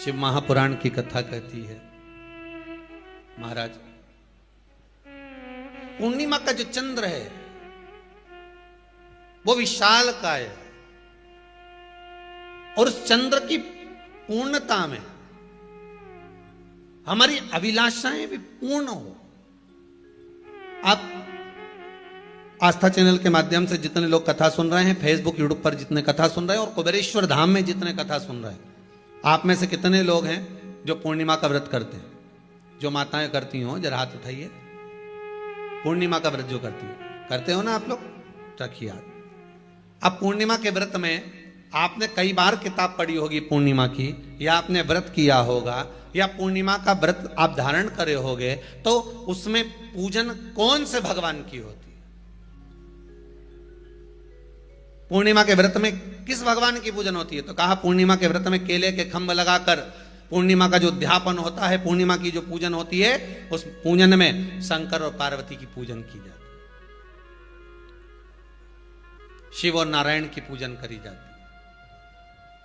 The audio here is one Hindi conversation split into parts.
शिव महापुराण की कथा कहती है, महाराज पूर्णिमा का जो चंद्र है वो विशाल काय है और उस चंद्र की पूर्णता में हमारी अभिलाषाएं भी पूर्ण हो। आप आस्था चैनल के माध्यम से जितने लोग कथा सुन रहे हैं, फेसबुक यूट्यूब पर जितने कथा सुन रहे हैं और कुबेरेश्वर धाम में जितने कथा सुन रहे हैं, आप में से कितने लोग हैं जो पूर्णिमा का व्रत करते हैं? जो माताएं करती हो जरा हाथ उठाइए। पूर्णिमा का व्रत जो करती है, करते हो ना आप लोग? रखिए हाथ। अब पूर्णिमा के व्रत में आपने कई बार किताब पढ़ी होगी पूर्णिमा की, या आपने व्रत किया होगा, या पूर्णिमा का व्रत आप धारण करे होगे, तो उसमें पूजन कौन से भगवान की होती है? पूर्णिमा के व्रत में किस भगवान की पूजन होती है? तो कहा पूर्णिमा के व्रत में केले के खंभ लगाकर पूर्णिमा का जो अध्यापन होता है, पूर्णिमा की जो पूजन होती है, उस पूजन में शंकर और पार्वती की पूजन की जाती है, शिव और नारायण की पूजन करी जाती है,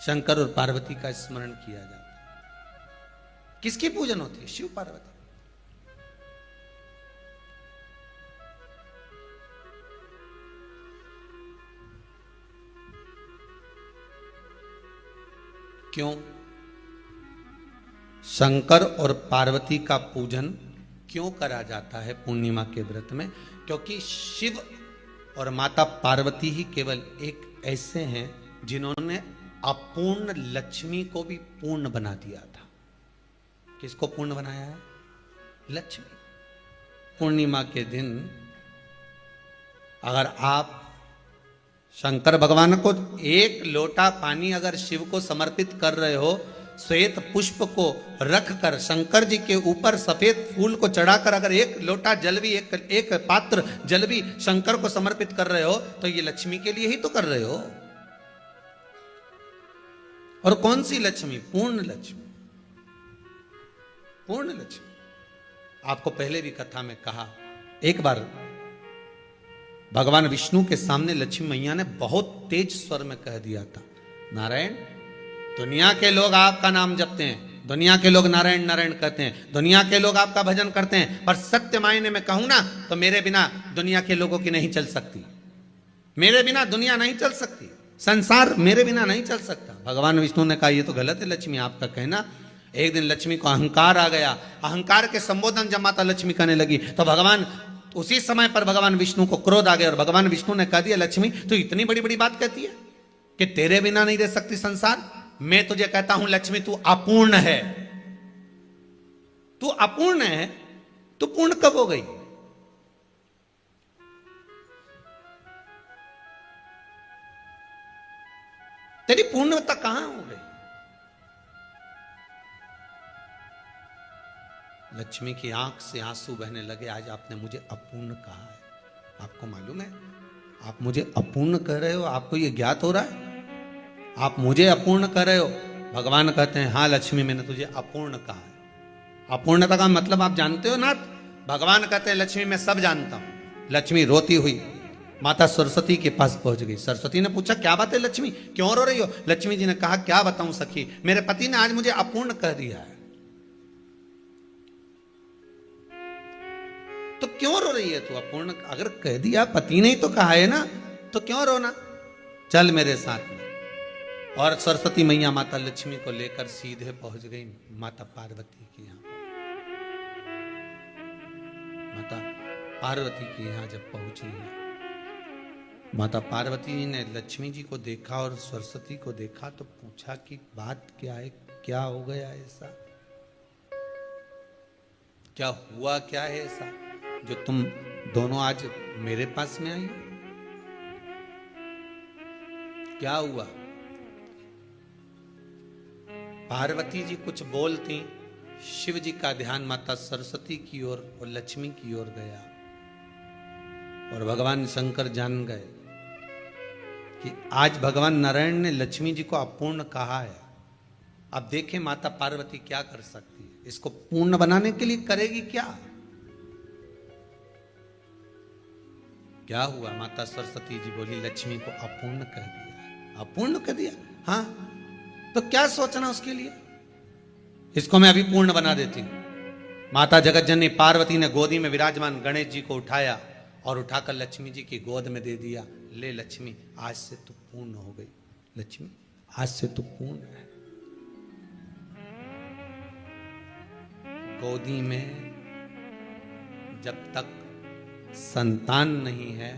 शंकर और पार्वती का स्मरण किया जाता है। किसकी पूजन होती है? शिव पार्वती। क्यों शंकर और पार्वती का पूजन क्यों करा जाता है पूर्णिमा के व्रत में? क्योंकि शिव और माता पार्वती ही केवल एक ऐसे हैं जिन्होंने अपूर्ण लक्ष्मी को भी पूर्ण बना दिया था। किसको पूर्ण बनाया है? लक्ष्मी। पूर्णिमा के दिन अगर आप शंकर भगवान को एक लोटा पानी अगर शिव को समर्पित कर रहे हो, श्वेत पुष्प को रखकर शंकर जी के ऊपर सफेद फूल को चढ़ाकर अगर एक लोटा जल भी, एक पात्र जल भी शंकर को समर्पित कर रहे हो, तो ये लक्ष्मी के लिए ही तो कर रहे हो। और कौन सी लक्ष्मी? पूर्ण लक्ष्मी। पूर्ण लक्ष्मी। आपको पहले भी कथा में कहा, एक बार भगवान विष्णु के सामने लक्ष्मी मैया ने बहुत तेज स्वर में कह दिया था, नारायण, दुनिया के लोग आपका नाम जपते हैं, दुनिया के लोग नारायण नारायण कहते हैं, दुनिया के लोग आपका भजन करते हैं, पर सत्य मायने में कहूं ना तो मेरे बिना दुनिया के लोगों की नहीं चल सकती, मेरे बिना दुनिया नहीं चल सकती, संसार मेरे बिना नहीं चल सकता। भगवान विष्णु ने कहा ये तो गलत है लक्ष्मी आपका कहना। एक दिन लक्ष्मी को अहंकार आ गया, अहंकार के संबोधन जब माता लक्ष्मी करने लगी तो भगवान उसी समय पर भगवान विष्णु को क्रोध आ गया और भगवान विष्णु ने कह दिया, लक्ष्मी तू इतनी बड़ी बड़ी बात कहती है कि तेरे बिना नहीं रह सकती संसार। मैं तुझे कहता हूं लक्ष्मी तू अपूर्ण है, तू अपूर्ण है, तू पूर्ण कब हो गई? तेरी पूर्णता कहां हो गई? लक्ष्मी की आंख से आंसू बहने लगे। आज आपने मुझे अपूर्ण कहा है, आपको मालूम है आप मुझे अपूर्ण कह रहे हो? आपको यह ज्ञात हो रहा है आप मुझे अपूर्ण कह रहे हो? भगवान कहते हैं हाँ लक्ष्मी मैंने तुझे अपूर्ण कहा है। अपूर्णता का मतलब आप जानते हो ना? भगवान कहते हैं लक्ष्मी मैं सब जानता हूं। लक्ष्मी रोती हुई माता सरस्वती के पास पहुंच गई। सरस्वती ने पूछा क्या बात है लक्ष्मी, क्यों रो रही हो? लक्ष्मी जी ने कहा क्या बताऊं सखी, मेरे पति ने आज मुझे अपूर्ण कह दिया है। तो क्यों रो रही है तू? अपूर्ण अगर कह दिया, पति ने ही तो कहा है ना, तो क्यों रोना? चल मेरे साथ में। और सरस्वती मैया माता लक्ष्मी को लेकर सीधे पहुंच गई माता पार्वती के यहां। माता पार्वती के यहां जब पहुंची है, माता पार्वती ने लक्ष्मी जी को देखा और सरस्वती को देखा तो पूछा कि बात क्या है, क्या हो गया ऐसा, क्या हुआ, क्या है ऐसा जो तुम दोनों आज मेरे पास में आई? क्या हुआ? पार्वती जी कुछ बोलती, शिव जी का ध्यान माता सरस्वती की ओर और लक्ष्मी की ओर गया और भगवान शंकर जान गए कि आज भगवान नारायण ने लक्ष्मी जी को अपूर्ण कहा है। अब देखें माता पार्वती क्या कर सकती है, इसको पूर्ण बनाने के लिए करेगी क्या? क्या हुआ? माता सरस्वती जी बोली लक्ष्मी को अपूर्ण कह दिया। अपूर्ण कह दिया? हाँ, तो क्या सोचना उसके लिए? इसको मैं अभी पूर्ण बना देती हूं। माता जगत जननी पार्वती ने गोदी में विराजमान गणेश जी को उठाया और उठाकर लक्ष्मी जी की गोद में दे दिया। ले लक्ष्मी, आज से तू पूर्ण हो गई। लक्ष्मी, आज से तू पूर्ण है। गोदी में जब तक संतान नहीं है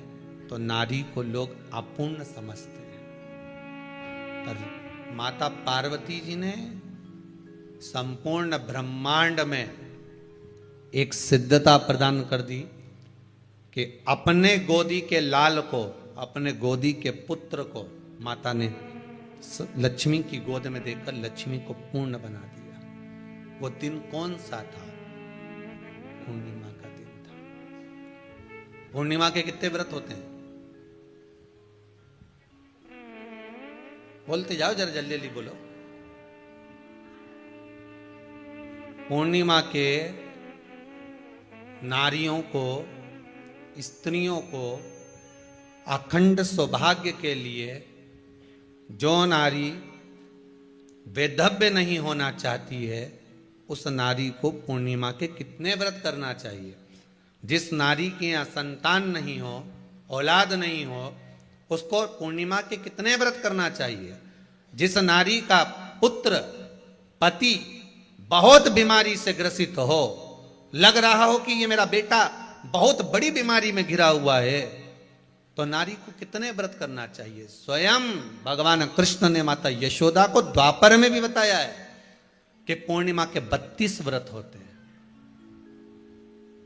तो नारी को लोग अपूर्ण समझते हैं, पर माता पार्वती जी ने संपूर्ण ब्रह्मांड में एक सिद्धता प्रदान कर दी कि अपने गोदी के लाल को, अपने गोदी के पुत्र को माता ने लक्ष्मी की गोद में देकर लक्ष्मी को पूर्ण बना दिया। वो दिन कौन सा था? पूर्णिमा का दिन था। पूर्णिमा के कितने व्रत होते हैं? बोलते जाओ, जरा जल्दी जल्दी बोलो। पूर्णिमा के नारियों को, स्त्रियों को अखंड सौभाग्य के लिए, जो नारी वैधव्य नहीं होना चाहती है उस नारी को पूर्णिमा के कितने व्रत करना चाहिए? जिस नारी के यहाँ संतान नहीं हो, औलाद नहीं हो, उसको पूर्णिमा के कितने व्रत करना चाहिए? जिस नारी का पुत्र, पति बहुत बीमारी से ग्रसित हो, लग रहा हो कि ये मेरा बेटा बहुत बड़ी बीमारी में घिरा हुआ है, तो नारी को कितने व्रत करना चाहिए? स्वयं भगवान कृष्ण ने माता यशोदा को द्वापर में भी बताया है कि पूर्णिमा के 32 व्रत होते हैं।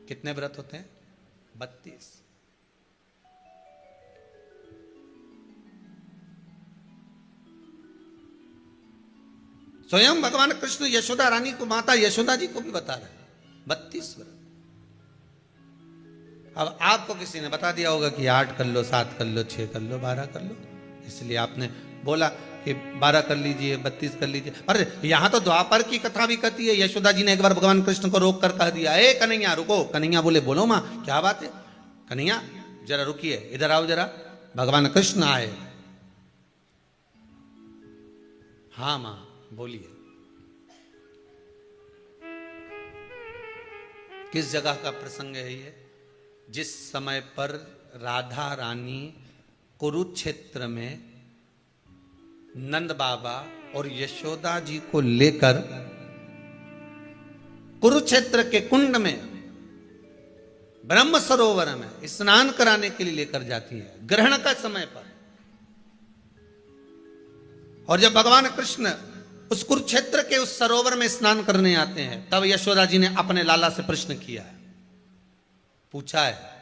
कितने व्रत होते हैं? 32। स्वयं भगवान कृष्ण यशोदा रानी को, माता यशोदा जी को भी बता रहे हैं 32 व्रत। अब आपको किसी ने बता दिया होगा कि 8 कर लो, 7 कर लो, 6 कर लो, 12 कर लो, इसलिए आपने बोला कि 12 कर लीजिए, 32 कर लीजिए। अरे यहां तो द्वापर की कथा भी कहती है। यशोदा जी ने एक बार भगवान कृष्ण को रोक कर कह दिया, ए कन्हैया रुको। कन्हैया बोले, बोलो मां, क्या बात है? कन्हैया जरा रुकिए, इधर आओ जरा। भगवान कृष्ण आए। हाँ मां बोलिए। किस जगह का प्रसंग है ये? जिस समय पर राधा रानी कुरुक्षेत्र में नंद बाबा और यशोदा जी को लेकर कुरुक्षेत्र के कुंड में, ब्रह्म सरोवर में स्नान कराने के लिए लेकर जाती है, ग्रहण का समय पर। और जब भगवान कृष्ण उस कुरुक्षेत्र के उस सरोवर में स्नान करने आते हैं, तब यशोदा जी ने अपने लाला से प्रश्न किया है, पूछा है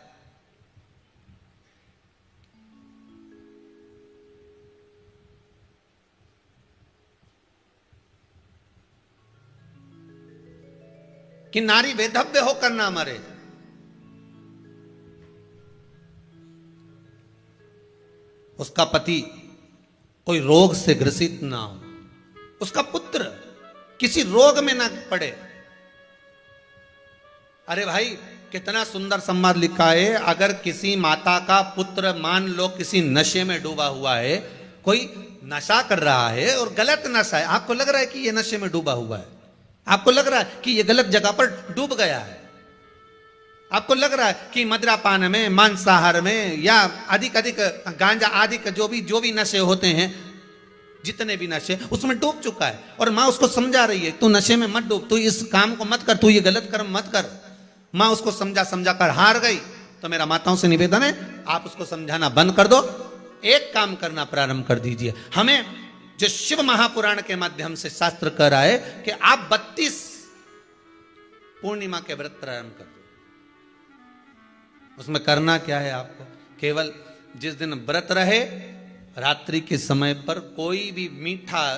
कि नारी वैधव्य होकर ना मरे। उसका पति कोई रोग से ग्रसित ना हो, उसका पुत्र किसी रोग में ना पड़े। अरे भाई कितना सुंदर संवाद लिखा है। अगर किसी माता का पुत्र मान लो किसी नशे में डूबा हुआ है, कोई नशा कर रहा है और गलत नशा है, आपको लग रहा है कि ये नशे में डूबा हुआ है, आपको लग रहा है कि ये गलत जगह पर डूब गया है, आपको लग रहा है कि मदिरापान में, मांसाहार में या अधिक अधिक गांजा आदि का जो भी नशे होते हैं, जितने भी नशे, उसमें डूब चुका है। और माँ उसको समझा रही है, तू नशे में मत डूब, तू इस काम को मत कर, तू ये गलत कर्म मत कर। माँ उसको समझा कर हार गई। तो मेरा माताओं से निवेदन है, आप उसको समझाना बंद कर दो, एक काम करना प्रारंभ कर दीजिए। हमें जो शिव महापुराण के माध्यम से शास्त्र कह रहा है कि आप 32 पूर्णिमा के व्रत प्रारंभ कर दो। उसमें करना क्या है आपको? केवल जिस दिन व्रत रहे, रात्रि के समय पर कोई भी मीठा,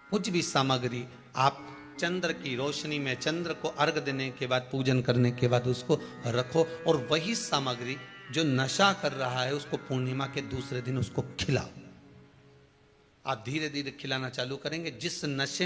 कुछ भी सामग्री आप चंद्र की रोशनी में, चंद्र को अर्घ देने के बाद, पूजन करने के बाद उसको रखो, और वही सामग्री जो नशा कर रहा है उसको पूर्णिमा के दूसरे दिन उसको खिलाओ। आप धीरे धीरे खिलाना चालू करेंगे। जिस नशे में